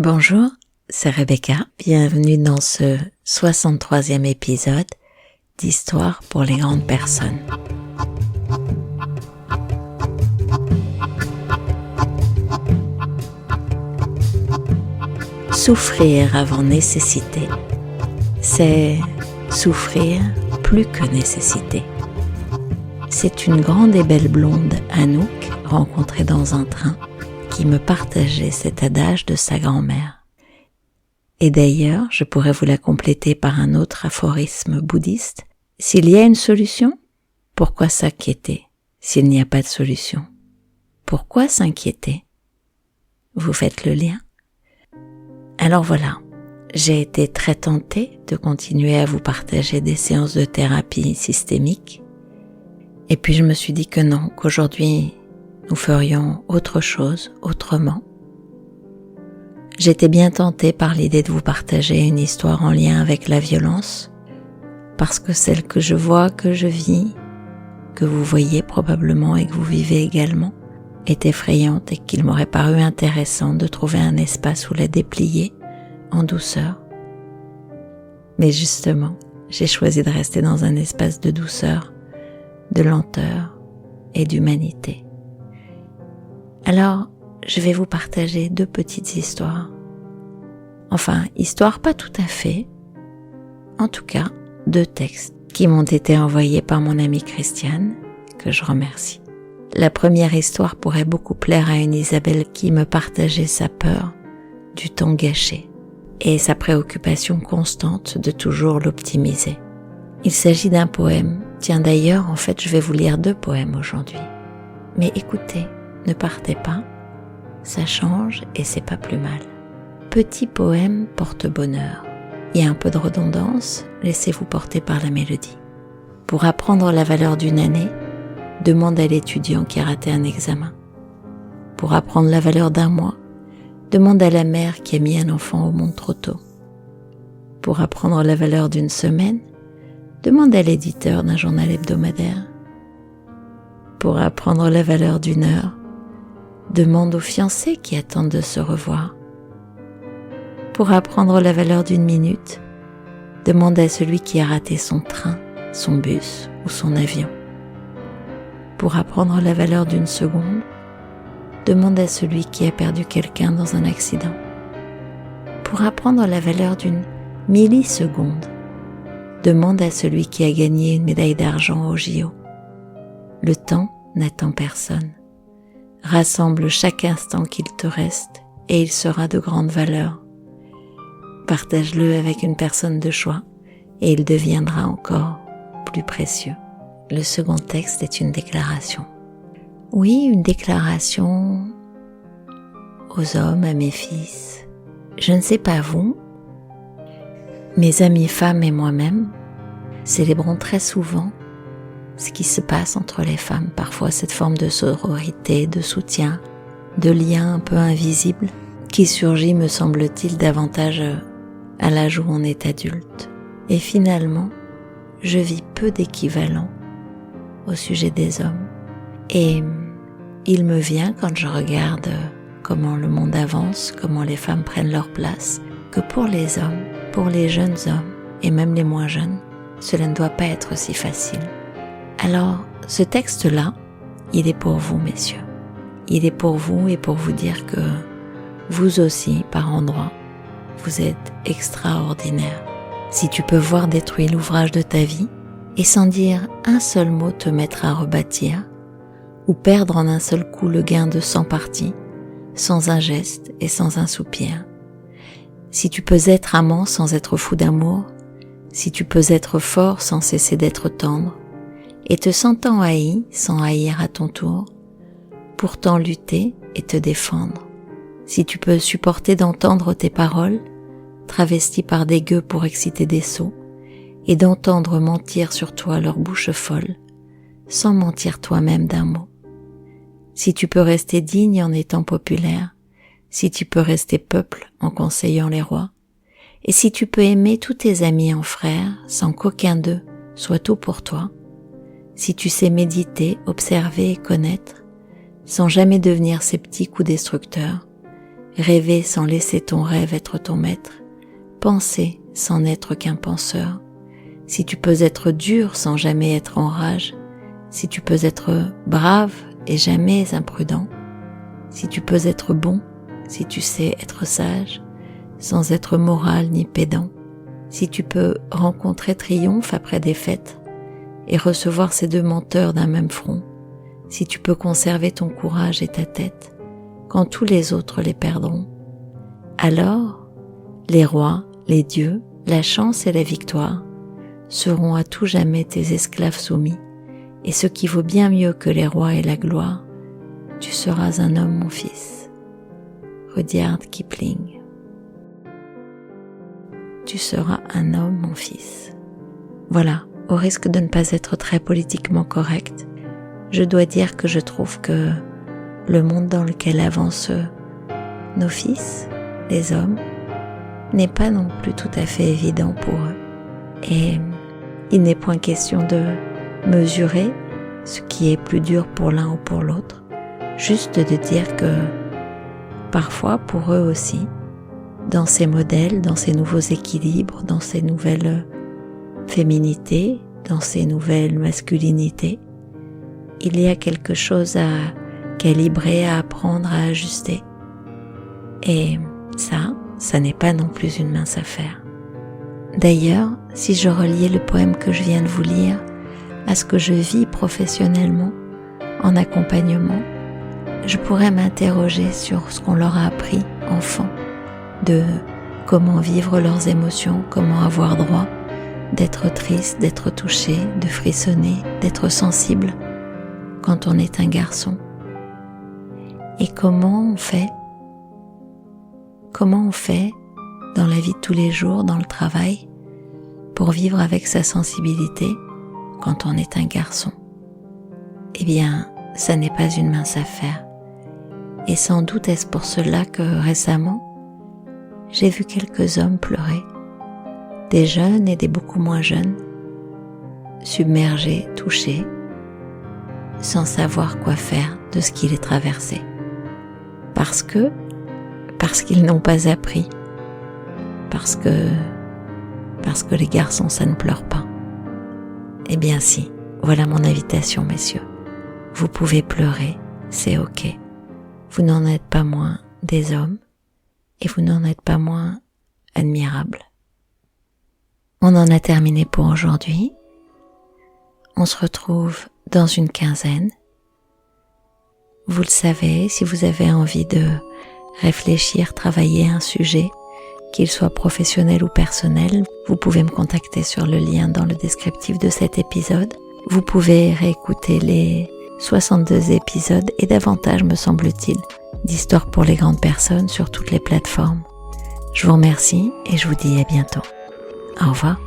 Bonjour, c'est Rebecca. Bienvenue dans ce 63e épisode d'Histoire pour les grandes personnes. Souffrir avant nécessité, c'est souffrir plus que nécessité. C'est une grande et belle blonde, Anouk, rencontrée dans un train, qui me partageait cet adage de sa grand-mère. Et d'ailleurs, je pourrais vous la compléter par un autre aphorisme bouddhiste. S'il y a une solution, pourquoi s'inquiéter s'il n'y a pas de solution? Pourquoi s'inquiéter? Vous faites le lien? Alors voilà, j'ai été très tentée de continuer à vous partager des séances de thérapie systémique. Et puis je me suis dit que non, qu'aujourd'hui nous ferions autre chose, autrement. J'étais bien tentée par l'idée de vous partager une histoire en lien avec la violence, parce que celle que je vois, que je vis, que vous voyez probablement et que vous vivez également, est effrayante et qu'il m'aurait paru intéressant de trouver un espace où la déplier en douceur. Mais justement, j'ai choisi de rester dans un espace de douceur, de lenteur et d'humanité. Alors, je vais vous partager deux petites histoires. Enfin, histoires pas tout à fait. En tout cas, deux textes qui m'ont été envoyés par mon amie Christiane, que je remercie. La première histoire pourrait beaucoup plaire à une Isabelle qui me partageait sa peur du temps gâché et sa préoccupation constante de toujours l'optimiser. Il s'agit d'un poème. Tiens d'ailleurs, en fait, je vais vous lire deux poèmes aujourd'hui. Mais écoutez, ne partez pas, ça change et c'est pas plus mal. Petit poème porte-bonheur. Il y a un peu de redondance, laissez-vous porter par la mélodie. Pour apprendre la valeur d'une année, demande à l'étudiant qui a raté un examen. Pour apprendre la valeur d'un mois, demande à la mère qui a mis un enfant au monde trop tôt. Pour apprendre la valeur d'une semaine, demande à l'éditeur d'un journal hebdomadaire. Pour apprendre la valeur d'une heure, demande aux fiancés qui attendent de se revoir. Pour apprendre la valeur d'une minute, demande à celui qui a raté son train, son bus ou son avion. Pour apprendre la valeur d'une seconde, demande à celui qui a perdu quelqu'un dans un accident. Pour apprendre la valeur d'une milliseconde, demande à celui qui a gagné une médaille d'argent au JO. Le temps n'attend personne. Rassemble chaque instant qu'il te reste et il sera de grande valeur. Partage-le avec une personne de choix et il deviendra encore plus précieux. Le second texte est une déclaration. Oui, une déclaration aux hommes, à mes fils. Je ne sais pas vous, mes amies femmes et moi-même célébrons très souvent ce qui se passe entre les femmes, parfois cette forme de sororité, de soutien, de lien un peu invisible qui surgit, me semble-t-il, davantage à l'âge où on est adulte. Et finalement, je vis peu d'équivalent au sujet des hommes. Et il me vient, quand je regarde comment le monde avance, comment les femmes prennent leur place, que pour les hommes, pour les jeunes hommes, et même les moins jeunes, cela ne doit pas être si facile. Alors, ce texte-là, il est pour vous, messieurs. Il est pour vous et pour vous dire que vous aussi, par endroits, vous êtes extraordinaire. Si tu peux voir détruit l'ouvrage de ta vie et sans dire un seul mot te mettre à rebâtir, ou perdre en un seul coup le gain de 100 parties, sans un geste et sans un soupir. Si tu peux être amant sans être fou d'amour, si tu peux être fort sans cesser d'être tendre, et te sentant haï sans haïr à ton tour, pourtant lutter et te défendre. Si tu peux supporter d'entendre tes paroles, travesties par des gueux pour exciter des sots, et d'entendre mentir sur toi leur bouche folle, sans mentir toi-même d'un mot. Si tu peux rester digne en étant populaire, si tu peux rester peuple en conseillant les rois, et si tu peux aimer tous tes amis en frères sans qu'aucun d'eux soit tout pour toi, si tu sais méditer, observer et connaître, sans jamais devenir sceptique ou destructeur, rêver sans laisser ton rêve être ton maître, penser sans n'être qu'un penseur, si tu peux être dur sans jamais être en rage, si tu peux être brave et jamais imprudent, si tu peux être bon, si tu sais être sage, sans être moral ni pédant, si tu peux rencontrer triomphe après défaite et recevoir ces deux menteurs d'un même front, si tu peux conserver ton courage et ta tête quand tous les autres les perdront, alors les rois, les dieux, la chance et la victoire seront à tout jamais tes esclaves soumis, et ce qui vaut bien mieux que les rois et la gloire, tu seras un homme, mon fils. Rudyard Kipling. Tu seras un homme, mon fils. Voilà, au risque de ne pas être très politiquement correct, je dois dire que je trouve que le monde dans lequel avancent nos fils, les hommes, n'est pas non plus tout à fait évident pour eux. Et il n'est point question de mesurer ce qui est plus dur pour l'un ou pour l'autre, juste de dire que parfois pour eux aussi, dans ces modèles, dans ces nouveaux équilibres, dans ces nouvelles féminités, dans ces nouvelles masculinités, il y a quelque chose à calibrer, à apprendre, à ajuster. Et ça n'est pas non plus une mince affaire. D'ailleurs, si je reliais le poème que je viens de vous lire à ce que je vis professionnellement en accompagnement, je pourrais m'interroger sur ce qu'on leur a appris, enfants, de comment vivre leurs émotions, comment avoir droit d'être triste, d'être touché, de frissonner, d'être sensible quand on est un garçon. Et comment on fait dans la vie de tous les jours, dans le travail, pour vivre avec sa sensibilité quand on est un garçon? Eh bien, ça n'est pas une mince affaire. Et sans doute est-ce pour cela que récemment, j'ai vu quelques hommes pleurer, des jeunes et des beaucoup moins jeunes, submergés, touchés, sans savoir quoi faire de ce qui les traversait. Parce qu'ils n'ont pas appris, parce que les garçons ça ne pleure pas. Eh bien si, voilà mon invitation, messieurs. Vous pouvez pleurer, c'est ok. Vous n'en êtes pas moins des hommes et vous n'en êtes pas moins admirables. On en a terminé pour aujourd'hui. On se retrouve dans une quinzaine. Vous le savez, si vous avez envie de réfléchir, travailler un sujet, qu'il soit professionnel ou personnel, vous pouvez me contacter sur le lien dans le descriptif de cet épisode. Vous pouvez réécouter les 62 épisodes et davantage, me semble-t-il, d'histoires pour les grandes personnes sur toutes les plateformes. Je vous remercie et je vous dis à bientôt. Au revoir.